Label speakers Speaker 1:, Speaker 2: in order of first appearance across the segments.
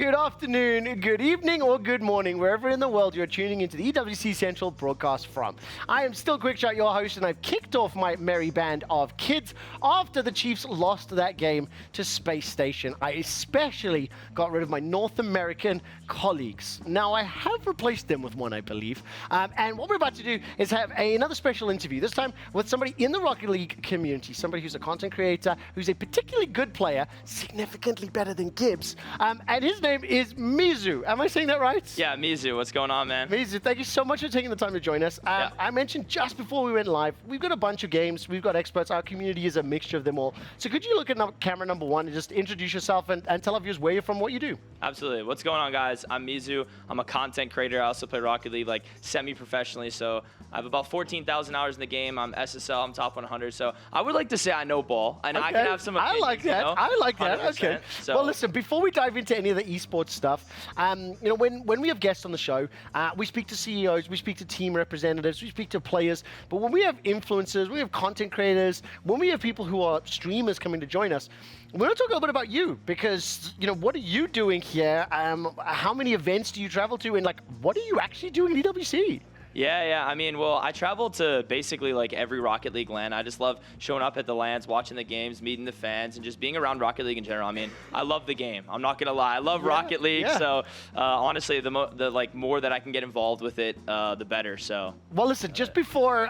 Speaker 1: Good afternoon, good evening, or good morning, wherever in the world you're tuning into the EWC Central broadcast from. I am still Quickshot, your host, and I've kicked off my merry band of kids after the Chiefs lost that game to Space Station. I especially got rid of my North American colleagues. Now, I have replaced them with one, I believe. And what we're about to do is have another special interview, this time with somebody in the Rocket League community, somebody who's a content creator, who's a particularly good player, significantly better than Gibbs, and his name is Mizu. Am I saying that right?
Speaker 2: Yeah, Mizu. What's going on, man?
Speaker 1: Mizu, thank you so much for taking the time to join us.
Speaker 2: Yeah.
Speaker 1: I mentioned just before we went live, we've got a bunch of games, we've got experts, our community is a mixture of them all. So could you look at camera number one and just introduce yourself and tell our viewers where you're from, what you do?
Speaker 2: Absolutely. What's going on, guys? I'm Mizu. I'm a content creator. I also play Rocket League like semi-professionally, so I have about 14,000 hours in the game. I'm SSL. I'm top 100. So I would like to say I know ball, and I can have some opinions.
Speaker 1: I like that.
Speaker 2: You know?
Speaker 1: I like that.
Speaker 2: 100%.
Speaker 1: Okay.
Speaker 2: So,
Speaker 1: well, listen, before we dive into any of the esports stuff, when we have guests on the show, we speak to CEOs, we speak to team representatives, we speak to players, but when we have influencers, we have content creators, when we have people who are streamers coming to join us, we're going to talk a little bit about you, because, what are you doing here? How many events do you travel to, and what are you actually doing at EWC?
Speaker 2: Yeah. I mean, well, I travel to basically like every Rocket League LAN. I just love showing up at the LANs, watching the games, meeting the fans, and just being around Rocket League in general. I mean, I love the game. I'm not gonna lie. I love Rocket League. Yeah. So honestly, the more that I can get involved with it, the better. So. Well,
Speaker 1: listen, just before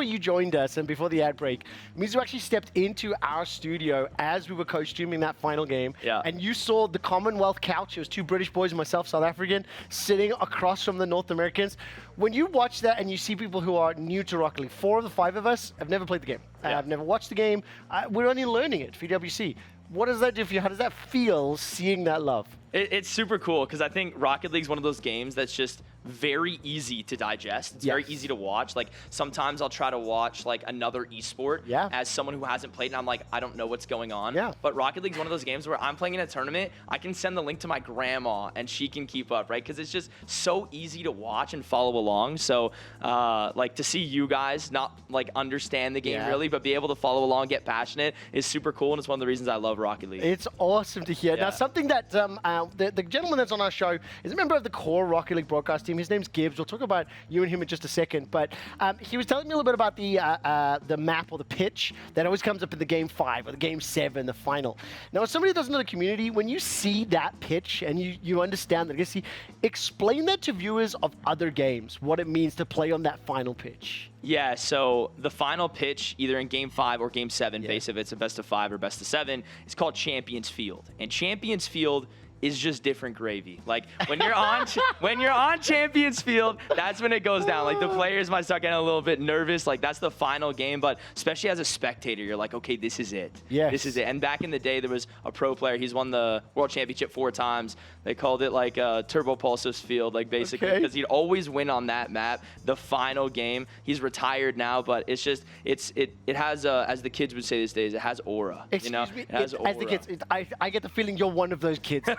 Speaker 1: you joined us and before the ad break, Mizu actually stepped into our studio as we were co-streaming that final game.
Speaker 2: Yeah.
Speaker 1: And you saw the Commonwealth couch. It was two British boys and myself, South African, sitting across from the North Americans. When you watch that and you see people who are new to Rocket League, 4 of the 5 of us have never played the game.
Speaker 2: Yeah.
Speaker 1: I've never watched the game. We're only learning it for EWC. What does that do for you? How does that feel, seeing that love?
Speaker 2: It's super cool, because I think Rocket League's one of those games that's just very easy to digest. It's very easy to watch. Like, sometimes I'll try to watch like another esport as someone who hasn't played, and I'm like, I don't know what's going on.
Speaker 1: Yeah.
Speaker 2: But Rocket League's one of those games where I'm playing in a tournament, I can send the link to my grandma and she can keep up, right? Because it's just so easy to watch and follow along. So like, to see you guys not like understand the game really, but be able to follow along, get passionate, is super cool, and it's one of the reasons I love Rocket League.
Speaker 1: It's awesome to hear. Now, something that the gentleman that's on our show is a member of the core Rocket League broadcast team. His name's Gibbs. We'll talk about you and him in just a second. But he was telling me a little bit about the map or the pitch that always comes up in the Game 5 or the Game 7, the final. Now, as somebody who doesn't know the community, when you see that pitch and you understand that, explain that to viewers of other games, what it means to play on that final pitch.
Speaker 2: Yeah, so the final pitch, either in Game 5 or Game 7, base if it's a best of 5 or best of 7, is called Champions Field. And Champions Field is just different gravy. Like, when you're on Champions Field, that's when it goes down. Like, the players might start getting a little bit nervous. Like, that's the final game. But especially as a spectator, you're like, okay, this is it.
Speaker 1: Yes.
Speaker 2: This is it. And back in the day, there was a pro player. He's won the World Championship 4 times. They called it like Turbo Pulsos Field, like, basically, because he'd always win on that map. The final game. He's retired now, but it's just it has as the kids would say these days, it has aura.
Speaker 1: Excuse me,
Speaker 2: it has aura.
Speaker 1: As the kids, I get the feeling you're one of those kids.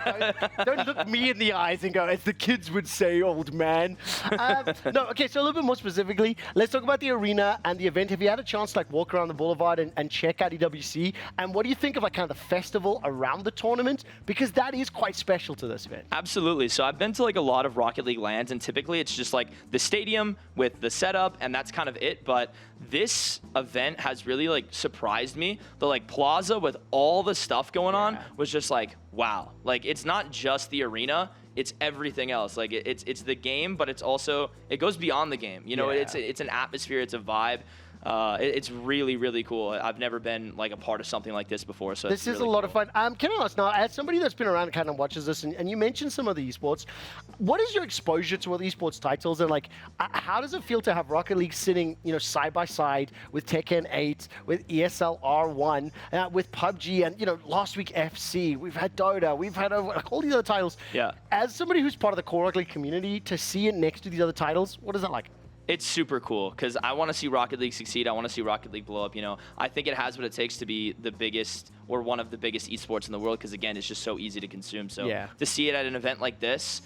Speaker 1: Don't look me in the eyes and go, as the kids would say, old man. No, okay, so a little bit more specifically, let's talk about the arena and the event. Have you had a chance to walk around the boulevard and check out EWC? And what do you think of kind of the festival around the tournament? Because that is quite special to this event.
Speaker 2: Absolutely. So I've been to a lot of Rocket League LANs, and typically it's just like the stadium with the setup, and that's kind of it. But this event has really surprised me. The plaza with all the stuff going on was just wow. It's not just the arena, it's everything else. It's the game, but it's also, it goes beyond the game. It's an atmosphere, it's a vibe. It's really, really cool. I've never been a part of something like this before, so
Speaker 1: this is
Speaker 2: really
Speaker 1: a lot
Speaker 2: cool.
Speaker 1: of fun. Can I ask now, as somebody that's been around and kind of watches this, and you mentioned some of the esports, what is your exposure to all the esports titles, and how does it feel to have Rocket League sitting, side by side with Tekken 8, with ESL R1, with PUBG, and last week FC, we've had Dota, we've had all these other titles.
Speaker 2: Yeah.
Speaker 1: As somebody who's part of the core Rocket League community, to see it next to these other titles, what is that like?
Speaker 2: It's super cool, because I want to see Rocket League succeed. I want to see Rocket League blow up. I think it has what it takes to be the biggest or one of the biggest esports in the world, because again, it's just so easy to consume. So to see it at an event like this,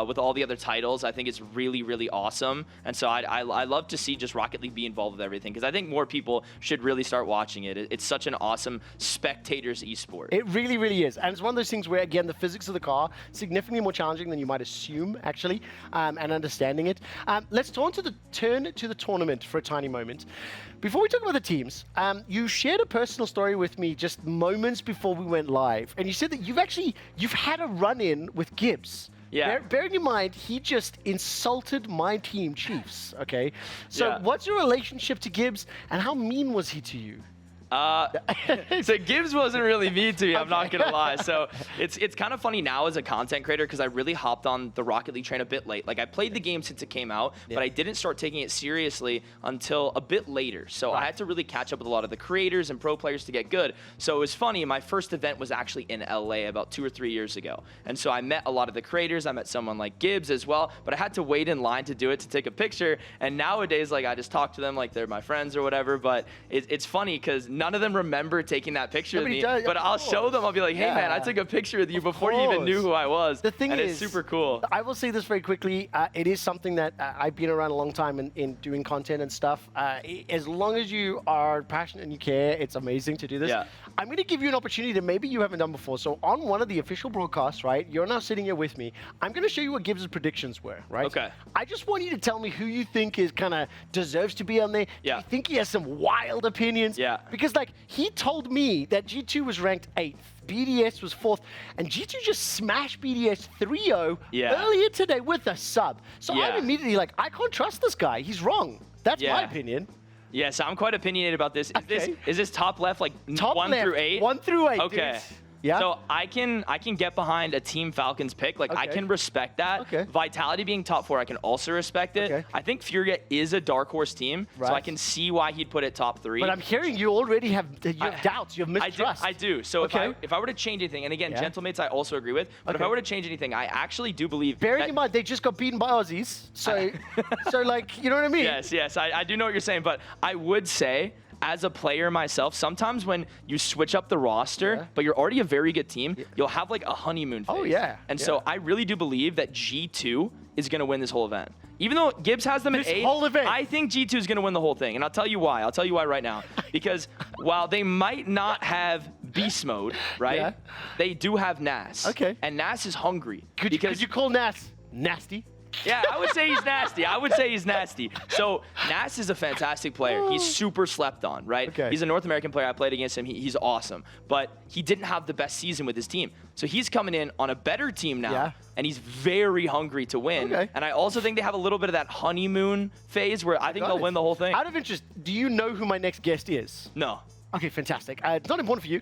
Speaker 2: with all the other titles, I think it's really, really awesome. And so I love to see just Rocket League be involved with everything, because I think more people should really start watching it. It's such an awesome spectators esport.
Speaker 1: It really, really is. And it's one of those things where, again, the physics of the car, significantly more challenging than you might assume, actually, and understanding it. Let's turn to the tournament for a tiny moment. Before we talk about the teams, you shared a personal story with me just moments before we went live. And you said that you've had a run-in with Gibbs.
Speaker 2: Yeah.
Speaker 1: Bearing in mind, he just insulted my team, Chiefs, okay? So
Speaker 2: Yeah.
Speaker 1: what's your relationship to Gibbs, and how mean was he to you?
Speaker 2: So Gibbs wasn't really mean to me, I'm not gonna lie. So it's kind of funny now as a content creator, because I really hopped on the Rocket League train a bit late. Like, I played the game since it came out, but I didn't start taking it seriously until a bit later. So I had to really catch up with a lot of the creators and pro players to get good. So it was funny, my first event was actually in LA about 2 or 3 years ago. And so I met a lot of the creators, I met someone like Gibbs as well, but I had to wait in line to do it, to take a picture. And nowadays, like, I just talk to them like they're my friends or whatever. But it's funny because none of them remember taking that picture of me, but I'll show them. I'll be like, hey man, I took a picture with you before you even knew who I was.
Speaker 1: The thing is,
Speaker 2: it's super cool.
Speaker 1: I will say this very quickly. It is something that I've been around a long time in doing content and stuff. As long as you are passionate and you care, it's amazing to do this.
Speaker 2: Yeah.
Speaker 1: I'm going to give you an opportunity that maybe you haven't done before. So on one of the official broadcasts, right, you're now sitting here with me. I'm going to show you what Gibbs' predictions were, right?
Speaker 2: Okay.
Speaker 1: I just want you to tell me who you think is kind of deserves to be on there.
Speaker 2: Yeah.
Speaker 1: Do you think he has some wild opinions?
Speaker 2: Yeah.
Speaker 1: Because, like, he told me that G2 was ranked 8th. BDS was 4th, and G2 just smashed BDS 3-0 earlier today with a sub. So I'm immediately like, I can't trust this guy. He's wrong. That's my opinion.
Speaker 2: Yeah, so I'm quite opinionated about this. Is this top left, like
Speaker 1: top
Speaker 2: 1
Speaker 1: left,
Speaker 2: through 8?
Speaker 1: 1 through 8.
Speaker 2: Okay.
Speaker 1: Dude. Yeah.
Speaker 2: So I can get behind a Team Falcons pick. Like, I can respect that.
Speaker 1: Okay.
Speaker 2: Vitality being top 4, I can also respect it.
Speaker 1: Okay.
Speaker 2: I think Furia is a dark horse team, so I can see why he'd put it top 3.
Speaker 1: But I'm hearing you already have doubts. You have mistrust.
Speaker 2: I do. So if I were to change anything, and again, Gentlemates I also agree with, but if I were to change anything, I actually do believe.
Speaker 1: Bearing in mind, they just got beaten by Aussies. So, so like, you know what I mean?
Speaker 2: Yes. I do know what you're saying, but I would say, as a player myself, sometimes when you switch up the roster, but you're already a very good team, you'll have like a honeymoon phase.
Speaker 1: Oh, yeah.
Speaker 2: And so I really do believe that G2 is going to win this whole event. Even though Gibbs has them at 8, I think G2 is going to win the whole thing. And I'll tell you why. I'll tell you why right now. Because while they might not have beast mode, right, they do have Nas.
Speaker 1: Okay.
Speaker 2: And Nas is hungry.
Speaker 1: Could you call Nas nasty?
Speaker 2: Yeah, I would say he's nasty. So Nas is a fantastic player. He's super slept on, right?
Speaker 1: Okay.
Speaker 2: He's a North American player. I played against him. He's awesome. But he didn't have the best season with his team. So he's coming in on a better team now, and he's very hungry to win.
Speaker 1: Okay.
Speaker 2: And I also think they have a little bit of that honeymoon phase where I think they'll win the whole thing.
Speaker 1: Out of interest, do you know who my next guest is?
Speaker 2: No.
Speaker 1: Okay, fantastic. It's not important for you.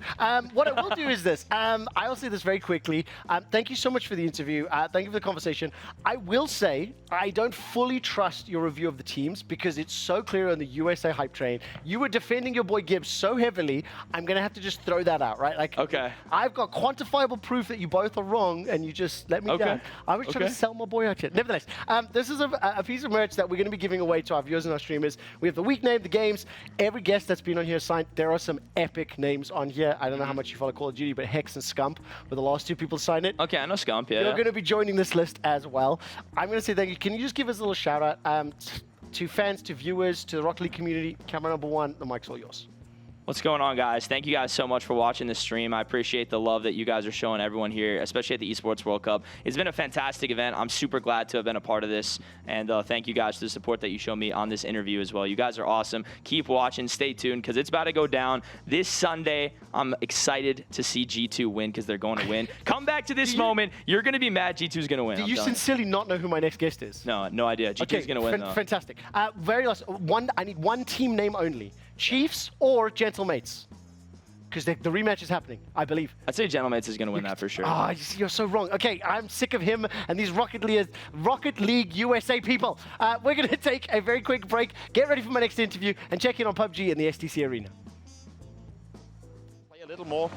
Speaker 1: What I will do is this. I'll say this very quickly. Thank you so much for the interview. Thank you for the conversation. I will say I don't fully trust your review of the teams because it's so clear on the USA hype train. You were defending your boy Gibbs so heavily, I'm going to have to just throw that out, right? Like, I've got quantifiable proof that you both are wrong, and you just let me down. I was trying to sell my boy out here. Nevertheless, this is a piece of merch that we're going to be giving away to our viewers and our streamers. We have the week name, the games. Every guest that's been on here signed. There are some epic names on here. I don't know how much you follow Call of Duty, but Hex and Scump were the last 2 people to sign it.
Speaker 2: Okay, I know Scump, yeah.
Speaker 1: You're going to be joining this list as well. I'm going to say thank you. Can you just give us a little shout out to fans, to viewers, to the Rocket League community? Camera number 1, the mic's all yours.
Speaker 2: What's going on, guys? Thank you guys so much for watching this stream. I appreciate the love that you guys are showing everyone here, especially at the Esports World Cup. It's been a fantastic event. I'm super glad to have been a part of this, and thank you guys for the support that you show me on this interview as well. You guys are awesome. Keep watching. Stay tuned, because it's about to go down this Sunday. I'm excited to see G2 win, because they're going to win. Come back to this moment. You're going to be mad G2's going to win.
Speaker 1: Do you sincerely not know who my next guest is?
Speaker 2: No, no idea. G2's going to win, though.
Speaker 1: Fantastic. Very last one. I need one team name only. Chiefs or Gentlemates? Because the rematch is happening, I believe.
Speaker 2: I'd say Gentlemates is going to win that for sure.
Speaker 1: You're so wrong. Okay, I'm sick of him and these Rocket League USA people. We're going to take a very quick break. Get ready for my next interview and check in on PUBG in the STC Arena.
Speaker 3: Play a little more.